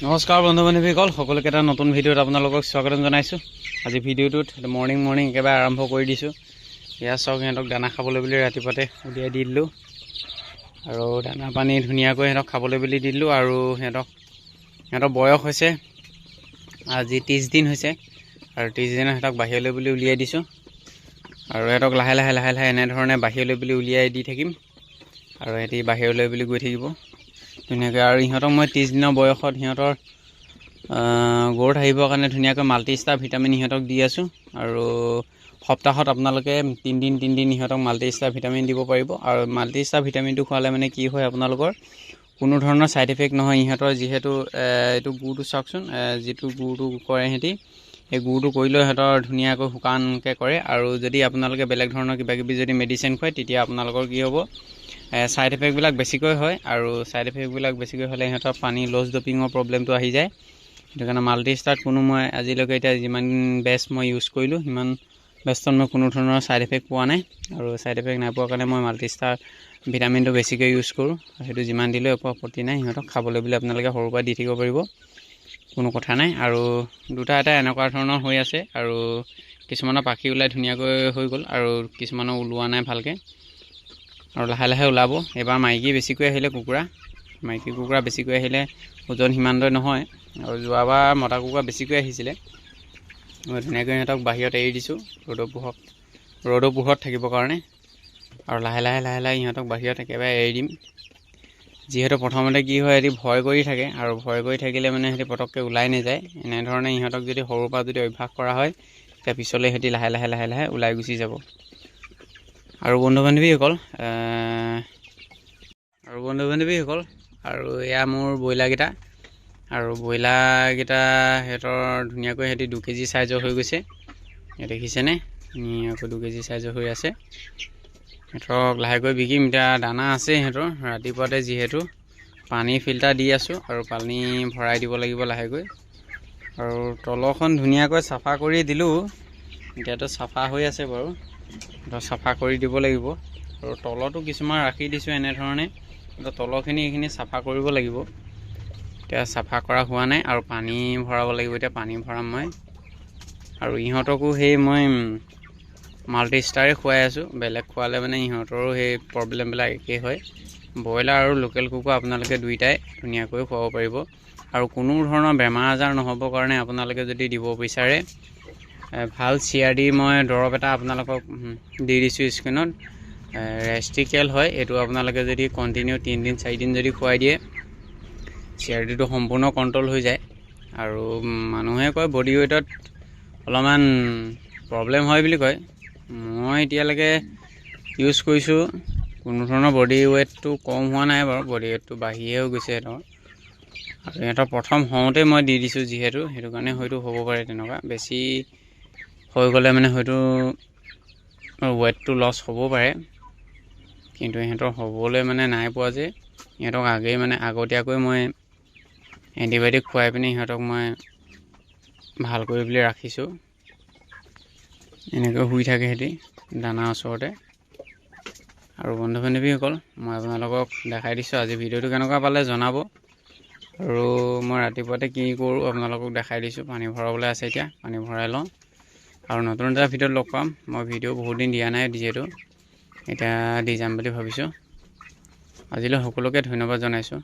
নমস্কাৰ বন্ধু বান্ধৱীসকল, সকলোকে এটা নতুন ভিডিঅ'ত আপোনালোকক স্বাগতম জনাইছোঁ। আজি ভিডিঅ'টোত মৰ্ণিং একেবাৰে আৰম্ভ কৰি দিছোঁ। এয়া চাওক, সিহঁতক দানা খাবলৈ বুলি ৰাতিপুৱাতে উলিয়াই দি দিলোঁ আৰু দানা পানী ধুনীয়াকৈ সিহঁতক খাবলৈ বুলি দি দিলোঁ। আৰু সিহঁতৰ বয়স হৈছে আজি 30 দিন হৈছে আৰু 30 দিনত সিহঁতক বাহিৰলৈ বুলি উলিয়াই দিছোঁ। আৰু সিহঁতক লাহে লাহে এনেধৰণে বাহিৰলৈ বুলি উলিয়াই দি থাকিম আৰু সিহঁতি বাহিৰলৈ বুলি গৈ থাকিব ধুনীয়াকৈ। আৰু ইহঁতক মই 30 দিনৰ বয়সত সিহঁতৰ গ্ৰ'থ আহিবৰ কাৰণে ধুনীয়াকৈ মাল্টিষ্টাৰ ভিটামিন সিহঁতক দি আছোঁ। আৰু সপ্তাহত আপোনালোকে 3 দিন ইহঁতক মাল্টিষ্টাৰ ভিটামিন দিব পাৰিব। আৰু মাল্টিষ্টাৰ ভিটামিনটো খোৱালে মানে কি হয়, আপোনালোকৰ কোনো ধৰণৰ ছাইড এফেক্ট নহয়। ইহঁতৰ যিহেতু এইটো গুটো চাওকচোন, যিটো গুটো কৰে সিহঁতি, সেই গুটো কৰিলেও সিহঁতৰ ধুনীয়াকৈ শুকানকৈ কৰে। আৰু যদি আপোনালোকে বেলেগ ধৰণৰ কিবাকিবি যদি মেডিচিন খুৱায়, তেতিয়া আপোনালোকৰ কি হ'ব, ছাইড এফেক্টবিলাক বেছিকৈ হয়। আৰু ছাইড এফেক্টবিলাক বেছিকৈ হ'লে সিহঁতৰ পানী লছ ডপিঙৰ প্ৰব্লেমটো আহি যায়। সেইটো কাৰণে মাল্টিষ্টাৰত মই আজিলৈকে এতিয়া যিমান বেষ্ট মই ইউজ কৰিলোঁ, সিমান বেষ্টত মই কোনো ধৰণৰ ছাইড এফেক্ট পোৱা নাই। আৰু ছাইড এফেক্ট নাই পোৱাৰ কাৰণে মই মাল্টিষ্টাৰ ভিটামিনটো বেছিকৈ ইউজ কৰোঁ। সেইটো যিমান দিলেও একো আপত্তি নাই। সিহঁতক খাবলৈ বুলি আপোনালোকে সৰুৰ পৰা দি থাকিব পাৰিব, কোনো কথা নাই। আৰু এটা এনেকুৱা ধৰণৰ হৈ আছে, আৰু কিছুমানৰ পাখি ওলাই ধুনীয়াকৈ হৈ গ'ল আৰু কিছুমানৰ ওলোৱা নাই ভালকৈ, আৰু লাহে ওলাব। এইবাৰ মাইকী বেছিকৈ আহিলে মাইকী কুকুৰা বেছিকৈ আহিলে ওজন সিমানদৰে নহয়। আৰু যোৱাবাৰ মতা কুকুৰা বেছিকৈ আহিছিলে। মই ধুনীয়াকৈ সিহঁতক বাহিৰত এৰি দিছোঁ ৰ'দৰ পোহৰত থাকিবৰ কাৰণে। আৰু লাহে লাহে ইহঁতক বাহিৰত একেবাৰে এৰি দিম। যিহেতু প্ৰথমতে কি হয়, সিহঁতি ভয় কৰি থাকে, আৰু ভয় কৰি থাকিলে মানে সিহঁতি পটককৈ ওলাই নাযায়। এনেধৰণে ইহঁতক যদি সৰুৰ পৰা যদি অভ্যাস কৰা হয়, তেতিয়া পিছলৈ সিহঁতি লাহে লাহে ওলাই গুচি যাব। আৰু বন্ধু বান্ধৱীসকল, আৰু এয়া মোৰ ব্ৰইলাৰকেইটা। আৰু ব্ৰইলাৰকেইটা সিহঁতৰ ধুনীয়াকৈ 2 কেজি চাইজৰ হৈ গৈছে। দেখিছেনে, ধুনীয়াকৈ 2 কেজি চাইজৰ হৈ আছে। সিহঁতক লাহেকৈ বিকিম। এতিয়া দানা আছে সিহঁতৰ ৰাতিপুৱাতে, যিহেতু পানী ফিল্টাৰ দি আছোঁ আৰু পানী ভৰাই দিব লাগিব লাহেকৈ। আৰু তলখন ধুনীয়াকৈ চাফা কৰি দিলোঁ, এতিয়াতো চাফা হৈ আছে বাৰু, চাফা কৰি দিব লাগিব। আৰু তলতো কিছুমান ৰাখি দিছোঁ এনেধৰণে, তলখিনি এইখিনি চাফা কৰিব লাগিব। এতিয়া চাফা কৰা হোৱা নাই, আৰু পানী ভৰাব লাগিব। এতিয়া পানী ভৰাম মই। আৰু ইহঁতকো মই মাল্টিষ্টাৰে খুৱাই আছোঁ। বেলেগ খোৱালে মানে ইহঁতৰো সেই প্ৰব্লেমবিলাক একেই হয়। ব্ৰইলাৰ আৰু লোকেল কুকুৰা আপোনালোকে দুইটাই ধুনীয়াকৈ খুৱাব পাৰিব। আৰু কোনো ধৰণৰ বেমাৰ আজাৰ নহ'বৰ কাৰণে আপোনালোকে যদি দিব বিচাৰে, ভাল CRD মই দৰৱ এটা আপোনালোকক দি দিছোঁ স্ক্ৰীণত, ৰেষ্টিকেল হয়। এইটো আপোনালোকে যদি কণ্টিনিউ 3 4 দিন যদি খুৱাই দিয়ে, CRDটো সম্পূৰ্ণ কণ্ট্ৰল হৈ যায়। আৰু মানুহে কয় বডি ৱেইটত অলপমান প্ৰব্লেম হয় বুলি কয়। মই এতিয়ালৈকে ইউজ কৰিছোঁ, কোনো ধৰণৰ বডি ৱেইটটো কম হোৱা নাই বাৰু, বডি ৱেইটটো বাঢ়িয়েও গৈছে সিহঁতৰ। আৰু সিহঁতৰ প্ৰথম হওঁতে মই দি দিছোঁ যিহেতু, সেইটো কাৰণে হয়তো হ'ব পাৰে তেনেকুৱা। বেছি হৈ গ'লে মানে হয়তো ৱেইটটো লছ হ'ব পাৰে, কিন্তু সিহঁতৰ হ'বলৈ মানে নাই পোৱা যে। সিহঁতক আগতীয়াকৈ মই এণ্টিবায়'টিক খুৱাই পিনি সিহঁতক মই ভাল কৰি বুলি ৰাখিছোঁ। এনেকৈ শুই থাকে সিহঁতি দানাৰ ওচৰতে। আৰু বন্ধু বান্ধৱীসকল, মই আপোনালোকক দেখাই দিছোঁ। আজি ভিডিঅ'টো কেনেকুৱা পালে জনাব। আৰু মই ৰাতিপুৱাতে কি কৰোঁ আপোনালোকক দেখাই দিছোঁ। পানী ভৰাবলৈ আছে, এতিয়া পানী ভৰাই লওঁ। আৰু নতুন এটা ভিডিঅ'ত লগ পাম। মই ভিডিঅ' বহুত দিন দিয়া নাই, যিহেতু এতিয়া দি যাম বুলি ভাবিছোঁ। আজিলৈ সকলোকে ধন্যবাদ জনাইছোঁ।